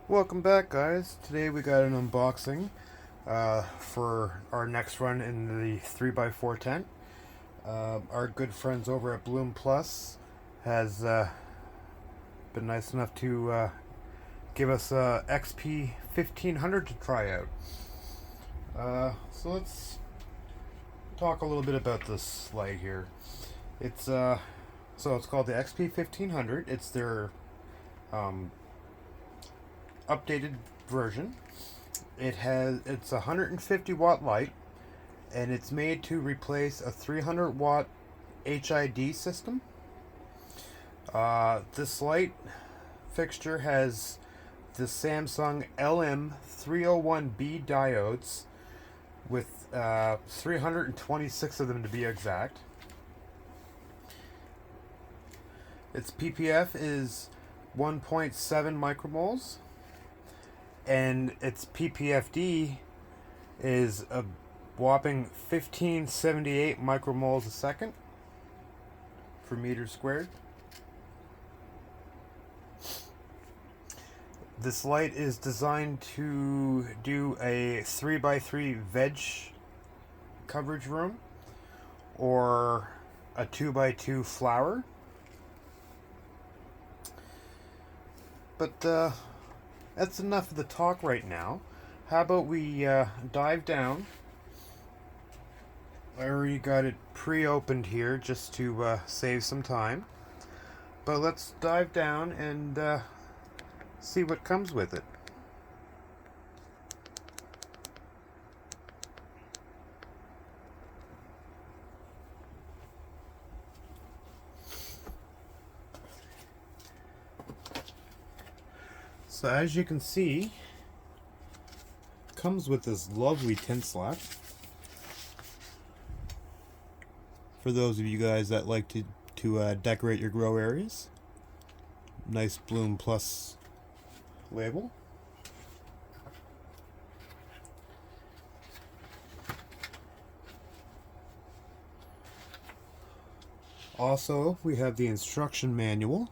Welcome back, guys. Today we got an unboxing for our next run in the 3x4 tent. Our good friends over at BloomPlus has been nice enough to give us a XP 1500 to try out. So let's talk a little bit about this light here. It's called the XP 1500. It's their updated version. It's a 150 watt light, and it's made to replace a 300 watt HID system. This light fixture has the Samsung LM301B diodes with 326 of them to be exact. Its ppf is 1.7 micromoles, and its ppfd is a whopping 1578 micromoles a second per meter squared. This light is designed to do a 3x3 veg coverage room or a 2x2 flower. But that's enough of the talk right now. How about we dive down? I already got it pre-opened here just to save some time. But let's dive down and see what comes with it. So as you can see, it comes with this lovely tin slap. For those of you guys that like to decorate your grow areas. Nice BloomPlus label. Also, we have the instruction manual.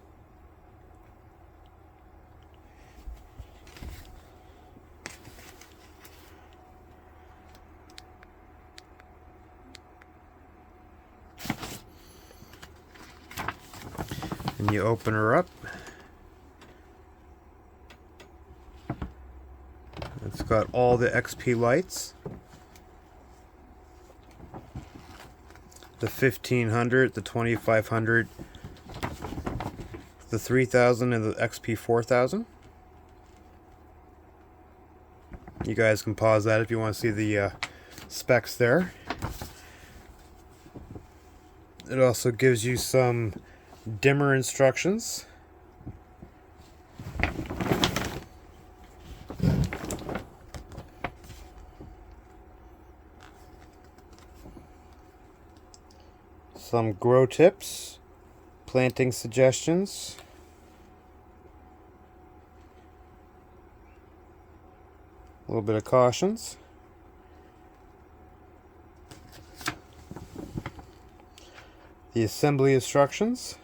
And you open her up. It's got all the XP lights. The 1500, the 2500, the 3000, and the XP 4000. You guys can pause that if you want to see the specs there. It also gives you some dimmer instructions. Some grow tips, planting suggestions, a little bit of cautions. The assembly instructions.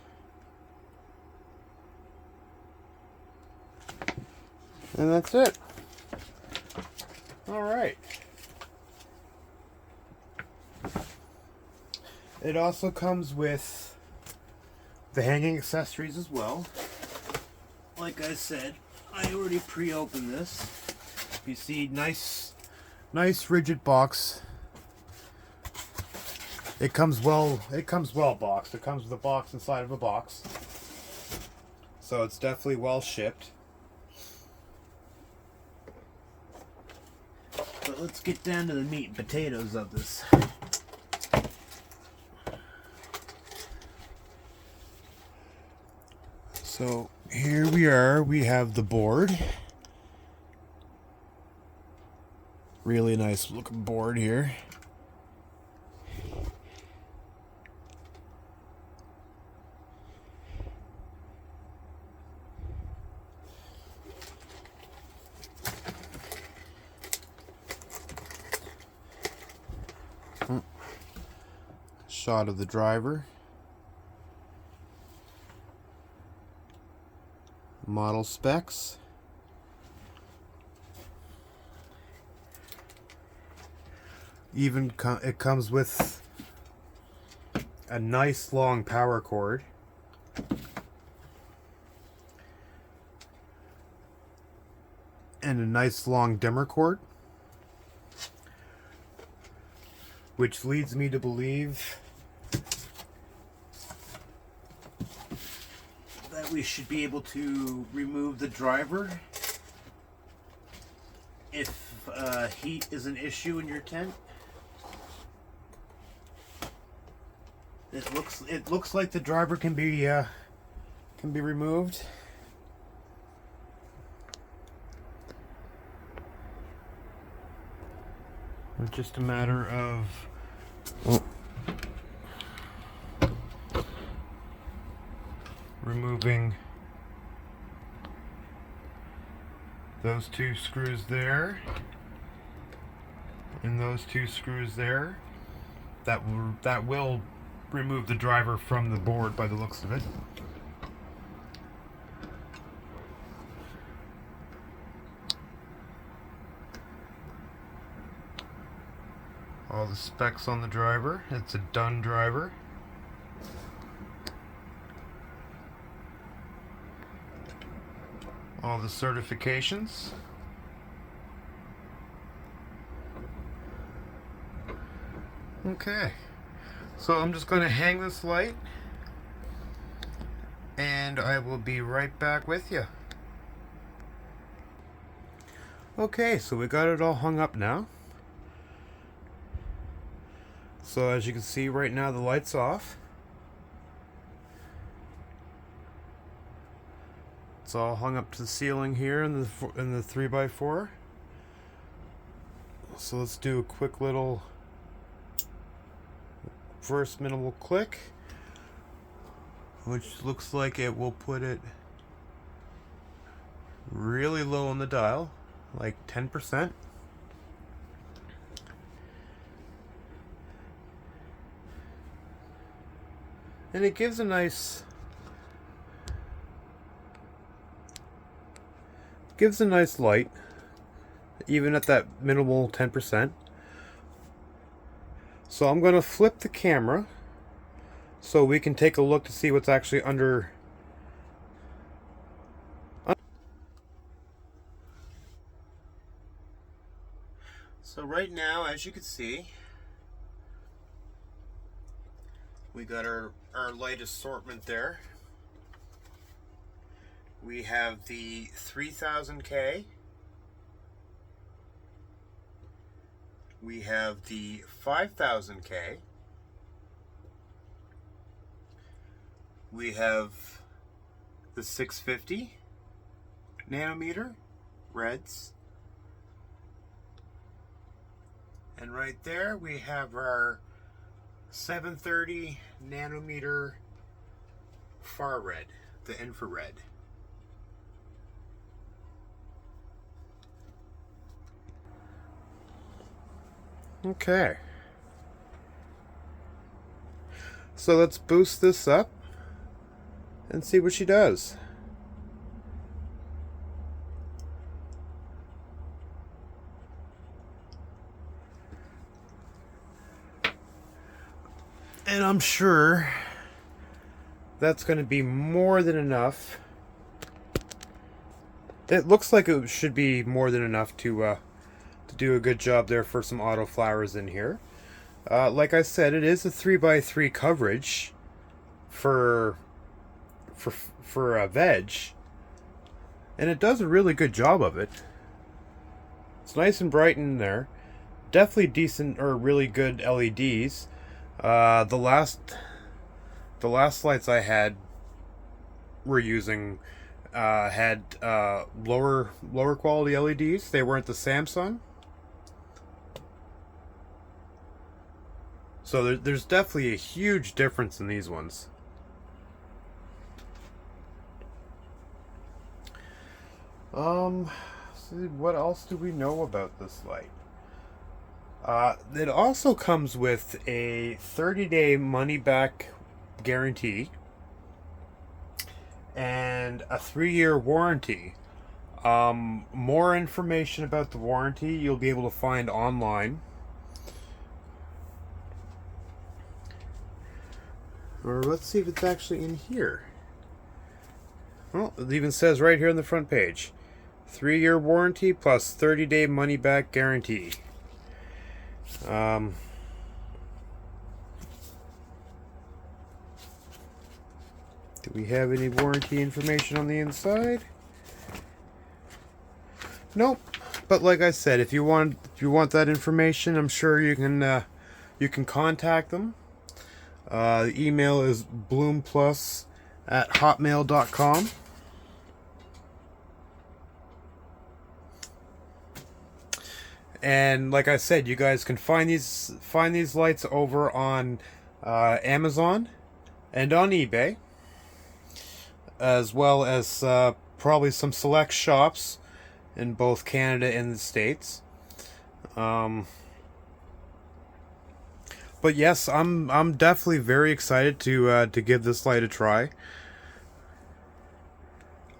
And that's it. Alright. It also comes with the hanging accessories as well. Like I said, I already pre-opened this. You see, nice rigid box. It comes well boxed. It comes with a box inside of a box. So it's definitely well shipped. But let's get down to the meat and potatoes of this. So here we are, we have the board. Really nice looking board here. Shot of the driver. Model specs. it comes with a nice long power cord. And a nice long dimmer cord. Which leads me to believe that we should be able to remove the driver if heat is an issue in your tent. It looks like the driver can be removed. It's just a matter of removing those two screws there and those two screws there. That will remove the driver from the board by the looks of it. All the specs on the driver. It's a done driver. All the certifications. Okay, so I'm just going to hang this light and I will be right back with you. Okay, so we got it all hung up now. So as you can see right now, the light's off. It's all hung up to the ceiling here in the 3x4. So let's do a quick little first minimal click, which looks like it will put it really low on the dial, like 10%. And it gives a nice light, even at that minimal 10%. So I'm going to flip the camera so we can take a look to see what's actually under. So right now, as you can see, we got our light assortment there. We have the 3000K. We have the 5000K. We have the 650 nanometer reds. And right there we have our 730 nanometer far red, the infrared. Okay. So let's boost this up and see what she does. And I'm sure that's going to be more than enough. It looks like it should be more than enough to do a good job there for some auto flowers in here. Like I said, it is a 3x3 coverage for a veg, and it does a really good job of it. It's nice and bright in there. Definitely decent or really good LEDs. The last lights I had were using had lower quality LEDs. They weren't the Samsung. So there's definitely a huge difference in these ones. See, what else do we know about this light? It also comes with a 30-day money-back guarantee and a 3-year warranty. More information about the warranty you'll be able to find online. Or let's see if it's actually in here. Well, it even says right here on the front page. 3-year warranty plus 30-day money-back guarantee. Do we have any warranty information on the inside? Nope. But like I said, if you want that information, I'm sure you can contact them. The email is BloomPlus@hotmail.com. And like I said, you guys can find these lights over on Amazon and on eBay, as well as probably some select shops in both Canada and the States. But yes, I'm definitely very excited to give this light a try.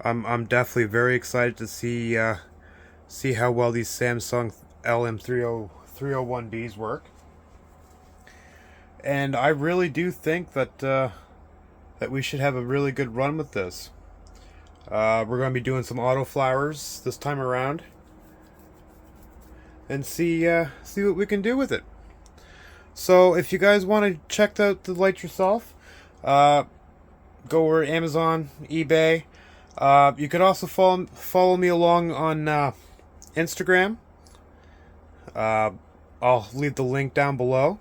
I'm definitely very excited to see how well these Samsung LM301Bs work. And I really do think that we should have a really good run with this. We're going to be doing some auto flowers this time around, and see what we can do with it. So if you guys want to check out the light yourself, go over to Amazon, eBay. You could also follow me along on Instagram. I'll leave the link down below.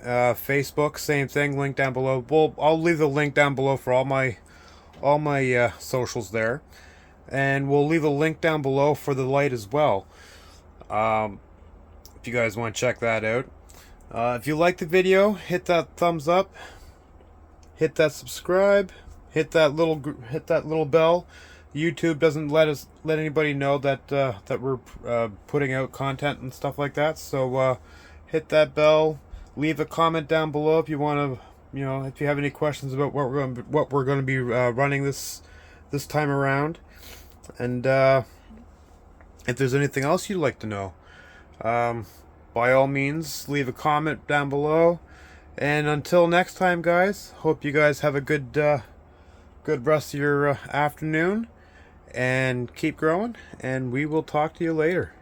Facebook, same thing, link down below. Well, I'll leave the link down below for all my socials there, and we'll leave a link down below for the light as well. If you guys want to check that out. If you like the video, hit that thumbs up, hit that subscribe, hit that little bell. YouTube doesn't let anybody know that we're putting out content and stuff like that. So hit that bell. Leave a comment down below if you want to, if you have any questions about what we're going to be running this time around, and if there's anything else you'd like to know, by all means, leave a comment down below. And until next time, guys, hope you guys have a good rest of your afternoon, and keep growing, and we will talk to you later.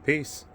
Peace.